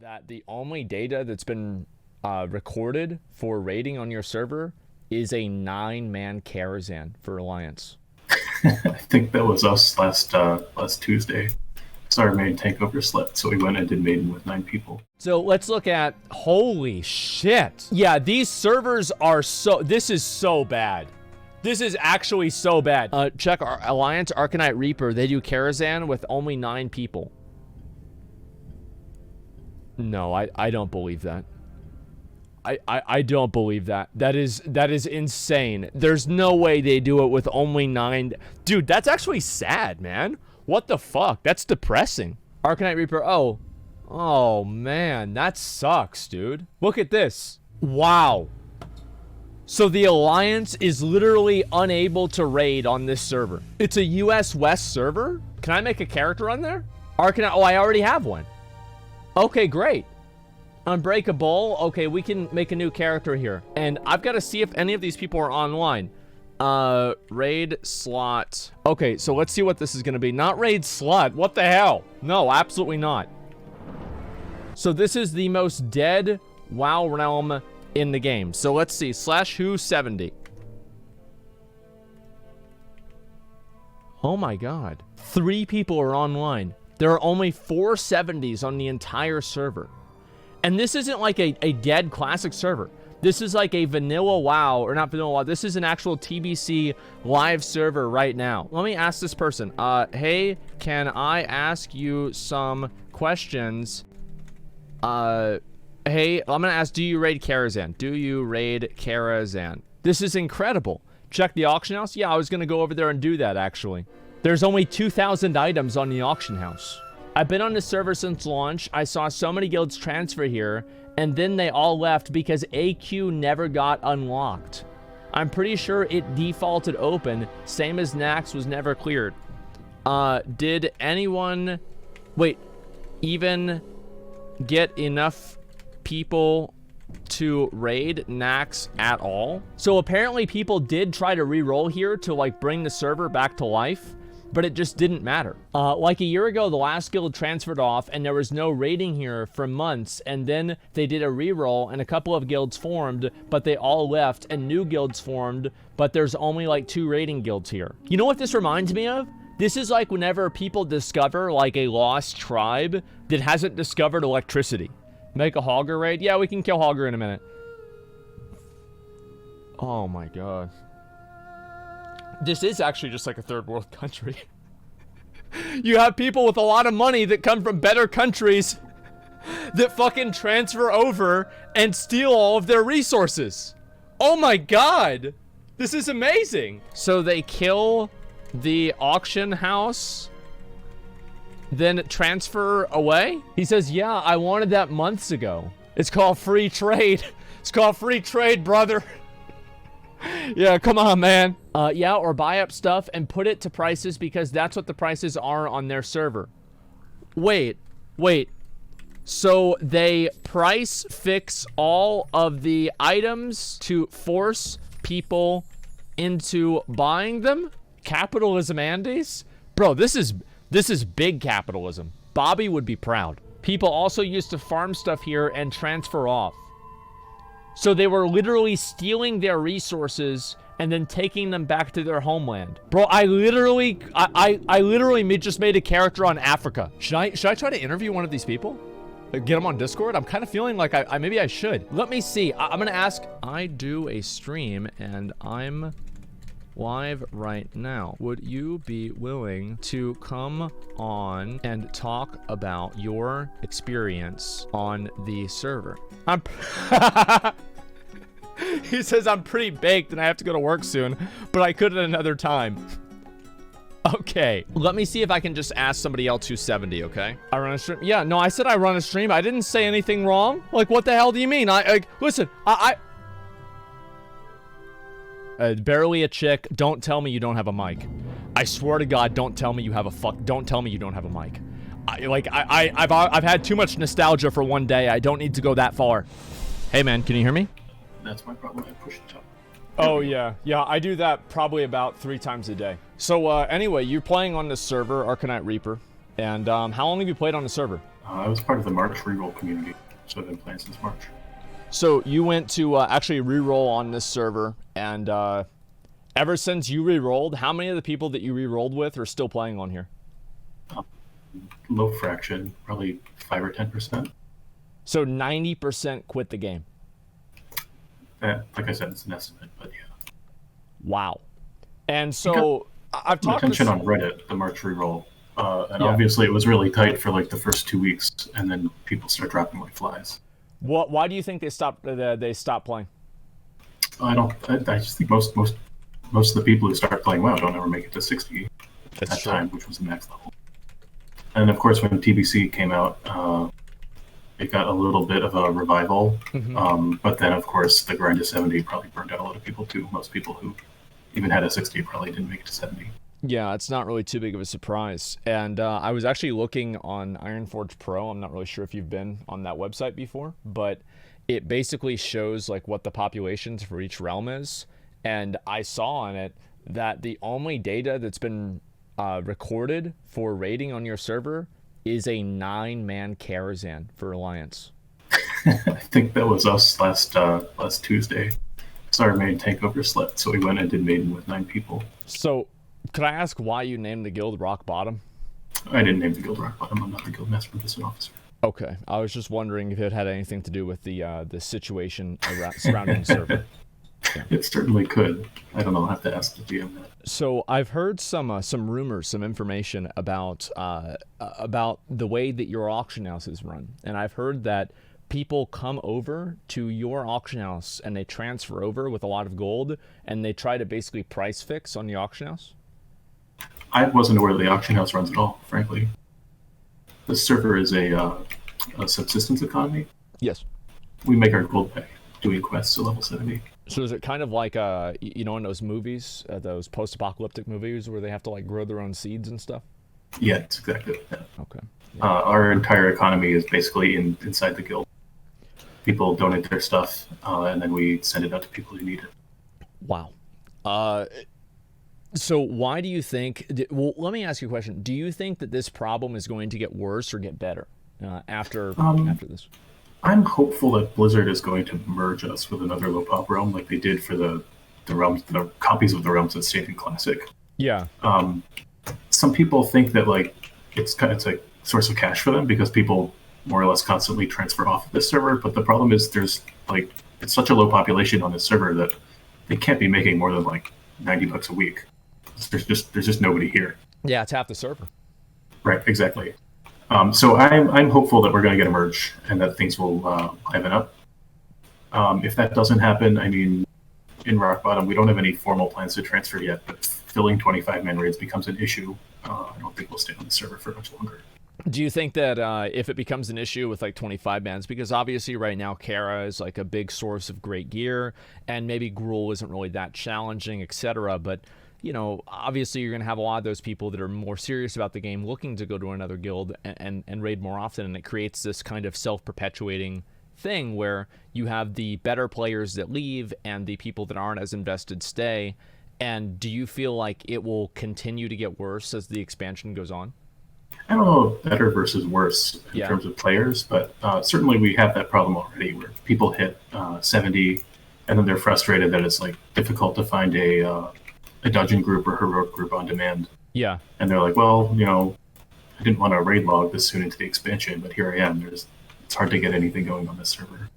that the only data that's been recorded for raiding on your server is a 9-man Karazhan for Alliance. I think that was us last Tuesday. Our main takeover slept, so we went and did maiden with 9 people. So let's look at, holy shit. Yeah, these servers are this is so bad. This is actually so bad. Check our Alliance Arcanite Reaper. They do Karazhan with only 9 people. No, I don't believe that. I don't believe that. That is insane. There's no way they do it with only 9. Dude, that's actually sad, man. What the fuck? That's depressing. Arcanite Reaper. Oh man, that sucks, dude. Look at this. Wow. So the Alliance is literally unable to raid on this server. It's a US West server? Can I make a character on there? Arcanite. Oh, I already have one. Okay, great. Unbreakable. Okay, we can make a new character here. And I've got to see if any of these people are online. Raid slot. Okay, so let's see what this is going to be. Not raid slot. What the hell? No, absolutely not. So this is the most dead WoW realm in the game. So let's see. /who70. Oh my god. 3 people are online. There are only 4 70s on the entire server. And this isn't like a dead classic server. This is like a vanilla WoW, or not vanilla WoW. This is an actual TBC live server right now. Let me ask this person. Hey, can I ask you some questions? Hey, I'm gonna ask, do you raid Karazhan? Do you raid Karazhan? This is incredible. Check the auction house. Yeah, I was gonna go over there and do that, actually. There's only 2,000 items on the auction house. I've been on the server since launch. I saw so many guilds transfer here, and then they all left because AQ never got unlocked. I'm pretty sure it defaulted open, same as Nax was never cleared. Did anyone, even get enough people to raid Nax at all? So apparently people did try to re-roll here to like bring the server back to life, but it just didn't matter. Like a year ago, the last guild transferred off and there was no raiding here for months, and then they did a reroll and a couple of guilds formed, but they all left and new guilds formed, but there's only like 2 raiding guilds here. You know what this reminds me of? This is like whenever people discover like a lost tribe that hasn't discovered electricity. Make a Hogger raid? Yeah, we can kill Hogger in a minute. Oh my god. This is actually just like a third world country. You have people with a lot of money that come from better countries that fucking transfer over and steal all of their resources. Oh my god. This is amazing. So they kill the auction house, then transfer away? He says, yeah, I wanted that months ago. It's called free trade. It's called free trade, brother. Yeah, come on, man. Yeah, or buy up stuff and put it to prices because that's what the prices are on their server. Wait. So they price fix all of the items to force people into buying them? Capitalism, Andes? Bro, this is big capitalism. Bobby would be proud. People also used to farm stuff here and transfer off. So they were literally stealing their resources and then taking them back to their homeland. Bro, I literally just made a character on Africa. Should I try to interview one of these people? Like, get them on Discord? I'm kind of feeling like maybe I should. Let me see. I'm gonna ask. I do a stream and I'm live right now. Would you be willing to come on and talk about your experience on the server? He says I'm pretty baked and I have to go to work soon, but I could at another time. Okay, let me see if I can just ask somebody else who's 70, okay? I run a stream. Yeah, no, I said I run a stream. I didn't say anything wrong. Like, what the hell do you mean? Listen, barely a chick. Don't tell me you don't have a mic. I swear to God, don't tell me you have a don't tell me you don't have a mic. I've had too much nostalgia for one day. I don't need to go that far. Hey man, can you hear me? That's my problem. I push the top. Oh yeah, I do that probably about 3 times a day. So anyway, you're playing on this server, Arcanite Reaper, and how long have you played on the server? I was part of the March reroll community, so I've been playing since March. So you went to actually reroll on this server, and ever since you rerolled, how many of the people that you rerolled with are still playing on here? Low fraction, probably 5 or 10%. So 90% quit the game. Like I said, it's an estimate, but yeah. Wow. And so I've talked attention on Reddit, the March reroll, and Yeah. obviously it was really tight for like the first 2 weeks, and then people start dropping like flies. Why do you think they stopped playing? I just think most of the people who start playing WoW don't ever make it to 60 at that time, which was the max level. And of course, when TBC came out, it got a little bit of a revival. But then, of course, the grind to 70 probably burned out a lot of people too. Most people who even had a 60 probably didn't make it to 70. Yeah, it's not really too big of a surprise. And I was actually looking on Ironforge Pro. I'm not really sure if you've been on that website before, but it basically shows like what the populations for each realm is. And I saw on it that the only data that's been recorded for raiding on your server is a 9-man Karazhan for Alliance. I think that was us last Tuesday. So our main takeover slept, so we went and did maiden with 9 people. So, could I ask why you named the guild Rock Bottom? I didn't name the guild Rock Bottom. I'm not the guild master. I'm just an officer. Okay, I was just wondering if it had anything to do with the situation surrounding the server. Yeah. It certainly could. I don't know. I'll have to ask the GM that. So I've heard some rumors, some information about the way that your auction house is run, and I've heard that people come over to your auction house and they transfer over with a lot of gold, and they try to basically price fix on the auction house. I wasn't aware the auction house runs at all, frankly. The server is a subsistence economy. Yes. We make our gold back doing quests to level 70. So is it kind of like, in those movies, those post-apocalyptic movies where they have to like grow their own seeds and stuff? Yeah, it's exactly like that. Okay. Yeah. Our entire economy is basically inside the guild. People donate their stuff, and then we send it out to people who need it. Wow. So why do you think... Well, let me ask you a question. Do you think that this problem is going to get worse or get better after this? I'm hopeful that Blizzard is going to merge us with another low pop realm like they did for the realms, the copies of the realms that stayed in Classic. Yeah. Some people think that like it's a source of cash for them because people more or less constantly transfer off of this server. But the problem is there's like it's such a low population on this server that they can't be making more than like $90 a week. There's just nobody here. Yeah, it's half the server. Right. Exactly. So I'm hopeful that we're going to get a merge and that things will liven up. If that doesn't happen, I mean, in Rock Bottom, we don't have any formal plans to transfer yet, but filling 25-man raids becomes an issue. I don't think we'll stay on the server for much longer. Do you think that if it becomes an issue with like 25 bans, because obviously right now Kara is like a big source of great gear, and maybe Gruul isn't really that challenging, etc. But obviously you're going to have a lot of those people that are more serious about the game looking to go to another guild and raid more often, and it creates this kind of self-perpetuating thing where you have the better players that leave and the people that aren't as invested stay. And do you feel like it will continue to get worse as the expansion goes on? I don't know better versus worse in terms of players, but certainly we have that problem already where people hit 70 and then they're frustrated that it's like difficult to find a dungeon group or heroic group on demand. Yeah. And they're like, well, I didn't want to raid log this soon into the expansion, but here I am. It's hard to get anything going on this server.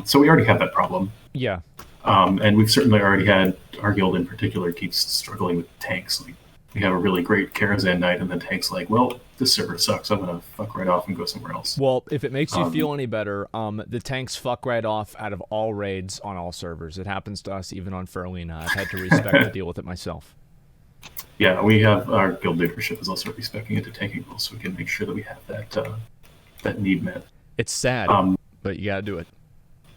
So we already have that problem. Yeah. And we've certainly already had, our guild in particular keeps struggling with tanks. Like, we have a really great Karazhan night, and the tank's like, well, this server sucks. I'm going to fuck right off and go somewhere else. Well, if it makes you feel any better, the tanks fuck right off out of all raids on all servers. It happens to us even on Ferlina. I've had to respect to deal with it myself. Yeah, we have, our guild leadership is also respecting it to tanking rules, so we can make sure that we have that need met. It's sad, but you gotta do it.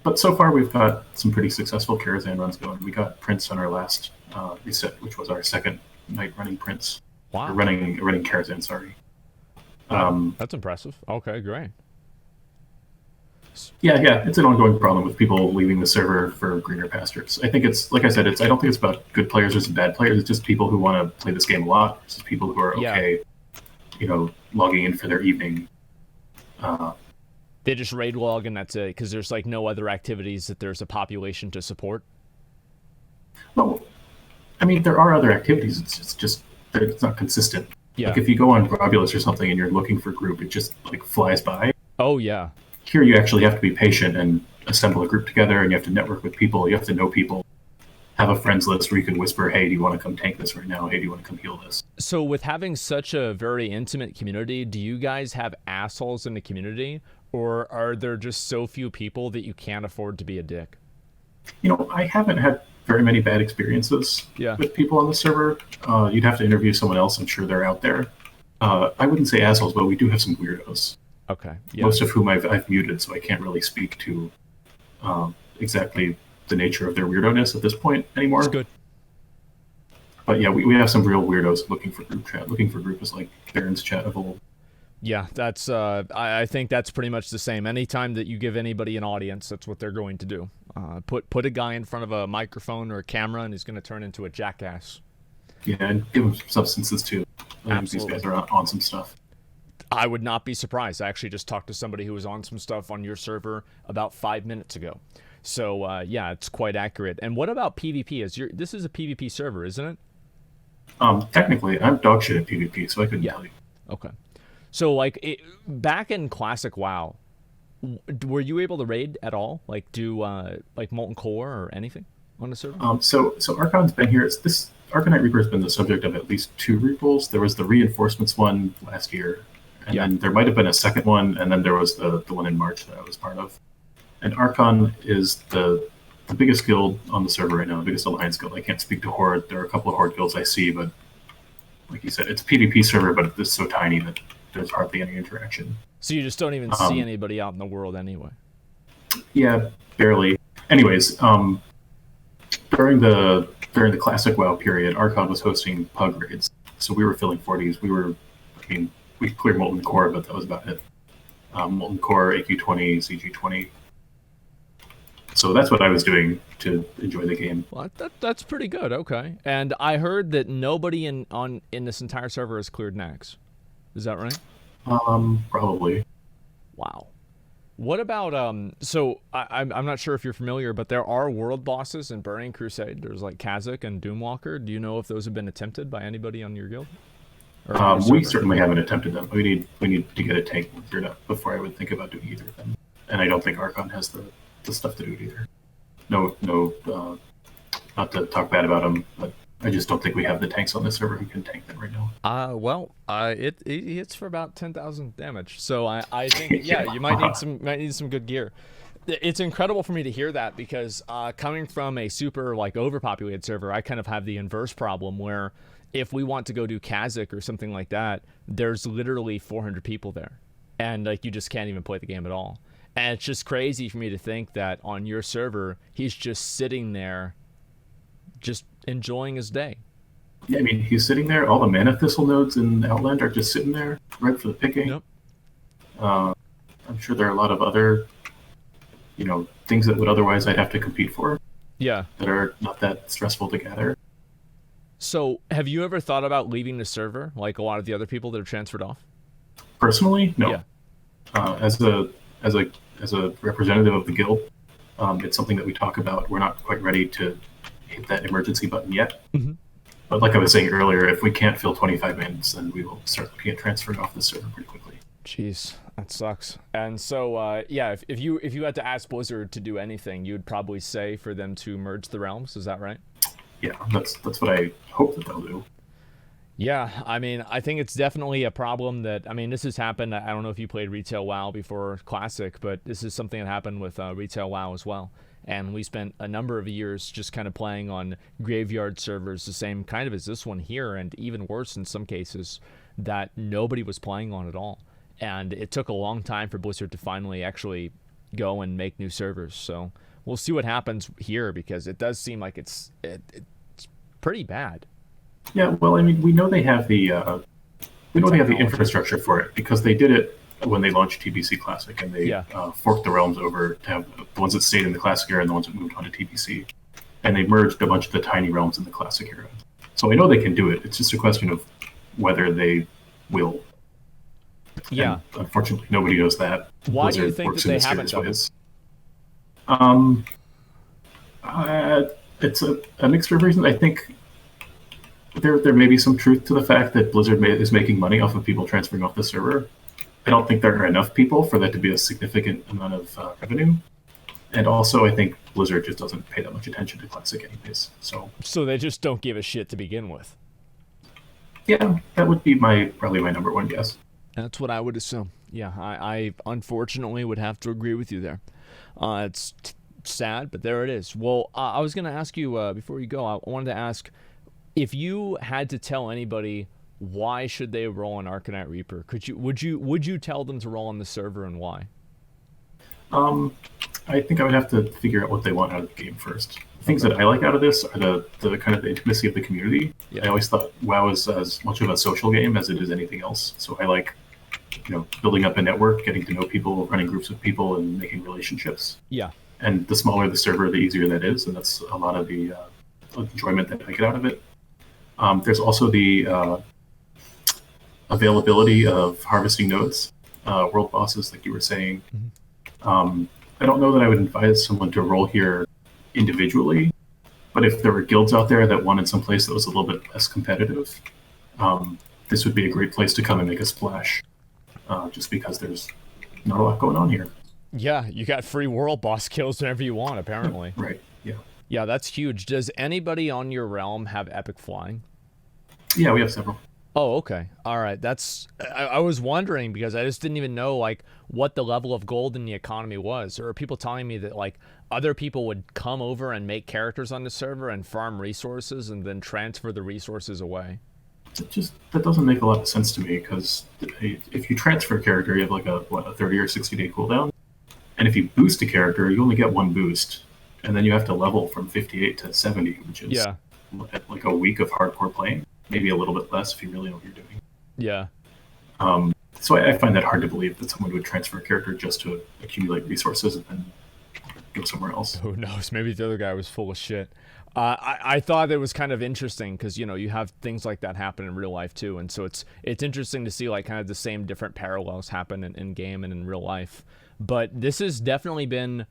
But so far, we've got some pretty successful Karazhan runs going. We got Prince on our last reset, which was our second night running Prince. Wow. Running Karazhan, sorry. That's impressive. Okay, great. Yeah, it's an ongoing problem with people leaving the server for greener pastures. I think it's, like I said, I don't think it's about good players versus bad players. It's just people who want to play this game a lot versus people who are okay, logging in for their evening. They just raid log and that's it, because there's like no other activities that there's a population to support. Well, I mean, there are other activities. It's just that it's not consistent. Yeah. Like if you go on Robulus or something and you're looking for a group, it just like flies by. Oh yeah. Here you actually have to be patient and assemble a group together, and you have to network with people. You have to know people. Have a friends list where you can whisper, hey, do you want to come tank this right now? Hey, do you want to come heal this? So with having such a very intimate community, do you guys have assholes in the community, or are there just so few people that you can't afford to be a dick? You know, I haven't had very many bad experiences with people on the server. You'd have to interview someone else. I'm sure they're out there. I wouldn't say assholes, but we do have some weirdos. Okay. Yeah. Most of whom I've muted, so I can't really speak to exactly the nature of their weirdo-ness at this point anymore. That's good. But yeah, we have some real weirdos looking for group chat, looking for group is like Baron's chat of old. Yeah, that's I think that's pretty much the same. Anytime that you give anybody an audience, that's what they're going to do. Put a guy in front of a microphone or a camera, and he's going to turn into a jackass. Yeah, and give him substances too. I think these guys are on some stuff. I would not be surprised. I actually just talked to somebody who was on some stuff on your server about 5 minutes ago. So yeah, it's quite accurate. And what about PvP? This is a PvP server, isn't it? Technically, I'm dog shit at PvP, so I couldn't tell you. Okay. So like back in Classic WoW, were you able to raid at all? Like do like Molten Core or anything on the server? So Archon's been here. This Arcanite Reaper has been the subject of at least 2 repulls. There was the reinforcements one last year, and then there might have been a second one, and then there was the one in March that I was part of. And Archon is the biggest guild on the server right now, the biggest alliance guild. I can't speak to Horde. There are a couple of Horde guilds I see, but like you said, it's a PvP server, but it's so tiny that there's hardly any interaction. So you just don't even see anybody out in the world anyway? Yeah, barely. Anyways, during the Classic WoW period, Archon was hosting pug raids. So we were filling 40s. We cleared Molten Core, but that was about it. Molten Core, AQ20, CG20. So that's what I was doing to enjoy the game. Well, that's pretty good. Okay. And I heard that nobody in this entire server has cleared Nax. Is that right? Probably. Wow. What about so I'm not sure if you're familiar, but there are world bosses in Burning Crusade. There's like Kha'Zix and Doomwalker. Do you know if those have been attempted by anybody on your guild? We certainly haven't attempted them. We need to get a tank geared up before I would think about doing either of them. And I don't think Archon has the stuff to do it either. No, not to talk bad about them, but I just don't think we have the tanks on the server who can tank them right now. It hits for about 10,000 damage. So I think you might need some good gear. It's incredible for me to hear that because coming from a super like overpopulated server, I kind of have the inverse problem where if we want to go do Kha'Zix or something like that, there's literally 400 people there, and like you just can't even play the game at all. And it's just crazy for me to think that on your server, he's just sitting there, just enjoying his day. Yeah, I mean, he's sitting there. All the Mana Thistle nodes in Outland are just sitting there, ripe for the picking. Yep. I'm sure there are a lot of other, things that would otherwise I'd have to compete for. Yeah. That are not that stressful to gather. So, have you ever thought about leaving the server, like a lot of the other people that are transferred off? Personally, no. Yeah. As a representative of the guild, it's something that we talk about. We're not quite ready to hit that emergency button yet. Mm-hmm. But like I was saying earlier, if we can't fill 25 minutes, then we will start looking at transferring off the server pretty quickly. Jeez, that sucks. And so, if you had to ask Blizzard to do anything, you would probably say for them to merge the realms. Is that right? Yeah, that's what I hope that they'll do. Yeah, I mean, I think it's definitely a problem that, this has happened. I don't know if you played Retail WoW before Classic, but this is something that happened with Retail WoW as well. And we spent a number of years just kind of playing on graveyard servers, the same kind of as this one here, and even worse in some cases, that nobody was playing on at all. And it took a long time for Blizzard to finally actually go and make new servers. So we'll see what happens here, because it does seem like it's pretty bad. Yeah, well, I mean, we know they have the infrastructure for it, because they did it when they launched TBC Classic, and they forked the realms over to have the ones that stayed in the Classic era and the ones that moved on to TBC, and they merged a bunch of the tiny realms in the Classic era. So I know they can do it. It's just a question of whether they will. Yeah. And unfortunately, nobody knows that. Why do you Blizzard think works that in they haven't mysterious done it? ways. It's a mixture of reasons. I think there may be some truth to the fact that Blizzard is making money off of people transferring off the server. I don't think there are enough people for that to be a significant amount of revenue. And also, I think Blizzard just doesn't pay that much attention to Classic anyways. So they just don't give a shit to begin with. Yeah, that would be probably my number one guess. That's what I would assume. Yeah, I unfortunately would have to agree with you there. It's sad, but there it is. Well, I was going to ask you, before you go, I wanted to ask, if you had to tell anybody why should they roll on Arcanite Reaper, would you tell them to roll on the server, and why? I think I would have to figure out what they want out of the game first. Things that I like out of this are the kind of the intimacy of the community. Yeah. I always thought WoW is as much of a social game as it is anything else. So I like, building up a network, getting to know people, running groups of people, and making relationships. Yeah. And the smaller the server, the easier that is, and that's a lot of the enjoyment that I get out of it. There's also the availability of harvesting nodes, world bosses, like you were saying. Mm-hmm. I don't know that I would advise someone to roll here individually, but if there were guilds out there that wanted some place that was a little bit less competitive, this would be a great place to come and make a splash, just because there's not a lot going on here. Yeah, you got free world boss kills whenever you want, apparently. Right, yeah. Yeah, that's huge. Does anybody on your realm have epic flying? Yeah, we have several. Oh, okay. All right. I was wondering because I just didn't even know what the level of gold in the economy was. Or are people telling me that other people would come over and make characters on the server and farm resources and then transfer the resources away? That doesn't make a lot of sense to me, because if you transfer a character, you have a 30 or 60 day cooldown. And if you boost a character, you only get one boost. And then you have to level from 58 to 70, which is like a week of hardcore playing. Maybe a little bit less if you really know what you're doing. Yeah. So I find that hard to believe that someone would transfer a character just to accumulate resources and then go somewhere else. Who knows? Maybe the other guy was full of shit. I thought it was kind of interesting because, you have things like that happen in real life too. And so it's interesting to see kind of the same different parallels happen in game and in real life. But this has definitely been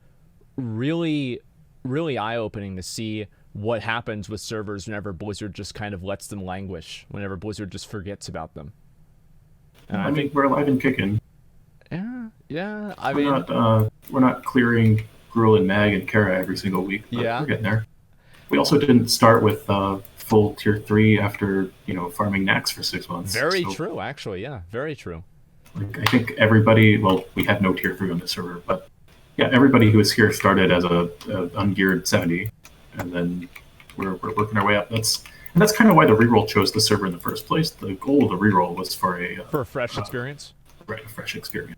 really, really eye-opening to see what happens with servers whenever Blizzard just kind of lets them languish, whenever Blizzard just forgets about them. And I think we're alive and kicking. Yeah. We're not clearing Gruul and Mag and Kara every single week, but we're getting there. We also didn't start with full tier 3 after farming Nax for 6 months. Very true, actually. Yeah, very true. I think everybody. Well, we had no tier 3 on the server, but yeah, everybody who was here started as a ungeared 70. And then we're working our way up. That's kind of why the reroll chose the server in the first place. The goal of the reroll was for a fresh experience. Right, a fresh experience.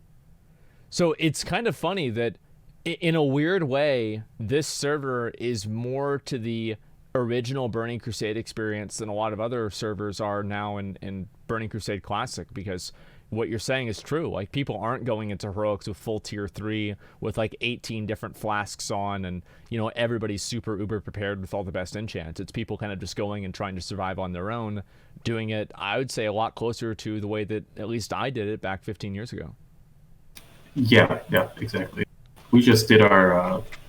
So it's kind of funny that, in a weird way, this server is more to the original Burning Crusade experience than a lot of other servers are now in Burning Crusade Classic, because what you're saying is true. People aren't going into heroics with full tier 3 with 18 different flasks on, and everybody's super uber prepared with all the best enchants. It's people kind of just going and trying to survive on their own, doing it, I would say, a lot closer to the way that at least I did it back 15 years ago. Yeah, exactly. We just did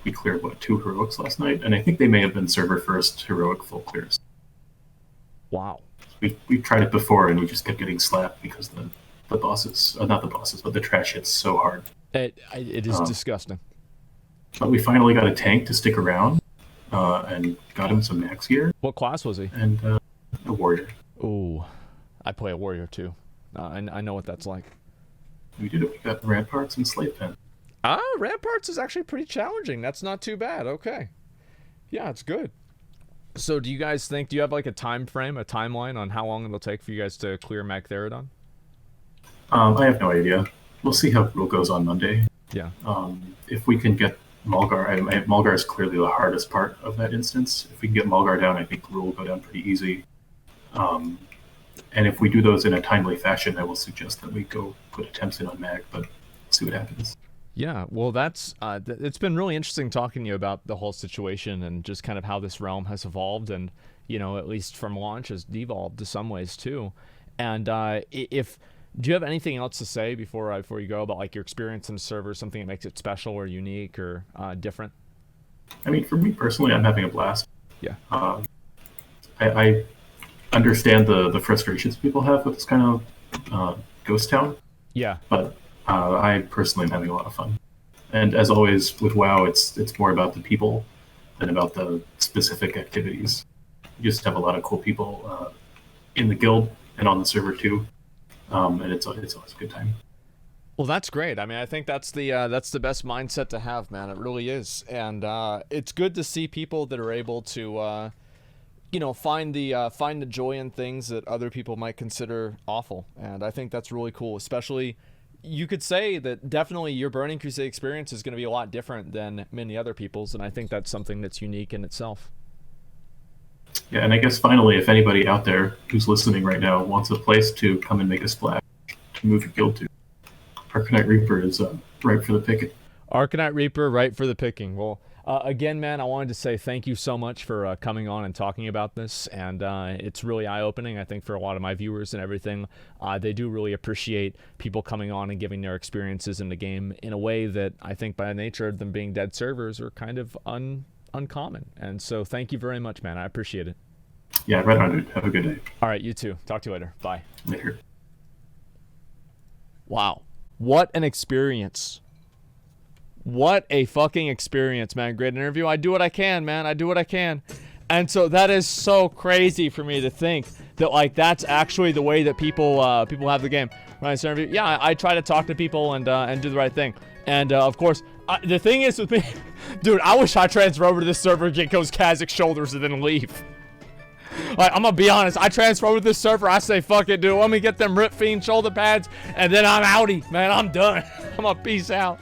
we cleared 2 heroics last night, and I think they may have been server first heroic full clears. Wow. We tried it before, and we just kept getting slapped because the bosses, not the bosses, but the trash hits so hard. It is disgusting. But we finally got a tank to stick around, and got him some max gear. What class was he? And a warrior. Ooh, I play a warrior too. I know what that's like. We did it. We got ramparts and slave pen. Ramparts is actually pretty challenging. That's not too bad. Okay. Yeah, it's good. So do you guys think, do you have a time frame, a timeline on how long it'll take for you guys to clear Magtheridon? I have no idea. We'll see how Gruul goes on Monday. Yeah. If we can get Mulgar, Mulgar is clearly the hardest part of that instance. If we can get Mulgar down, I think Gruul will go down pretty easy. And if we do those in a timely fashion, I will suggest that we go put attempts in on Mag, but see what happens. Yeah, well, that's it's been really interesting talking to you about the whole situation and just kind of how this realm has evolved, and at least from launch has devolved to some ways too. And if Do you have anything else to say before you go about like your experience in the server, something that makes it special or unique or different? I mean, for me personally, I'm having a blast. Yeah. I understand the frustrations people have with this kind of ghost town. Yeah. But I personally am having a lot of fun. And as always with WoW, it's more about the people than about the specific activities. You just have a lot of cool people in the guild and on the server too. And it's always a good time. Well, that's great. I mean, I think that's the best mindset to have, man. It really is, and it's good to see people that are able to, find the joy in things that other people might consider awful. And I think that's really cool. Especially, you could say that definitely your Burning Crusade experience is going to be a lot different than many other people's, and I think that's something that's unique in itself. Yeah, and I guess finally, if anybody out there who's listening right now wants a place to come and make a splash, to move your guild to, Arcanite Reaper is ripe for the picking. Arcanite Reaper, right for the picking. Well, again, man, I wanted to say thank you so much for coming on and talking about this, and it's really eye-opening, I think, for a lot of my viewers and everything. They do really appreciate people coming on and giving their experiences in the game in a way that I think by the nature of them being dead servers are kind of uncommon. And so thank you very much, man. I appreciate it. Yeah, right on, dude. Have a good day. All right, you too. Talk to you later. Bye. Later. Wow. What an experience. What a fucking experience, man. Great interview. I do what I can, man. I do what I can. And so that is so crazy for me to think that, like, that's actually the way that people have the game. When I start interview, yeah, I try to talk to people and do the right thing. And, of course, the thing is with me, dude, I wish I transfer over to this server, get those Kazakh shoulders, and then leave. Like, I'm gonna be honest, I transfer over to this server, I say, fuck it, dude, let me get them Rip Fiend shoulder pads, and then I'm outie, man, I'm done. I'm gonna peace out.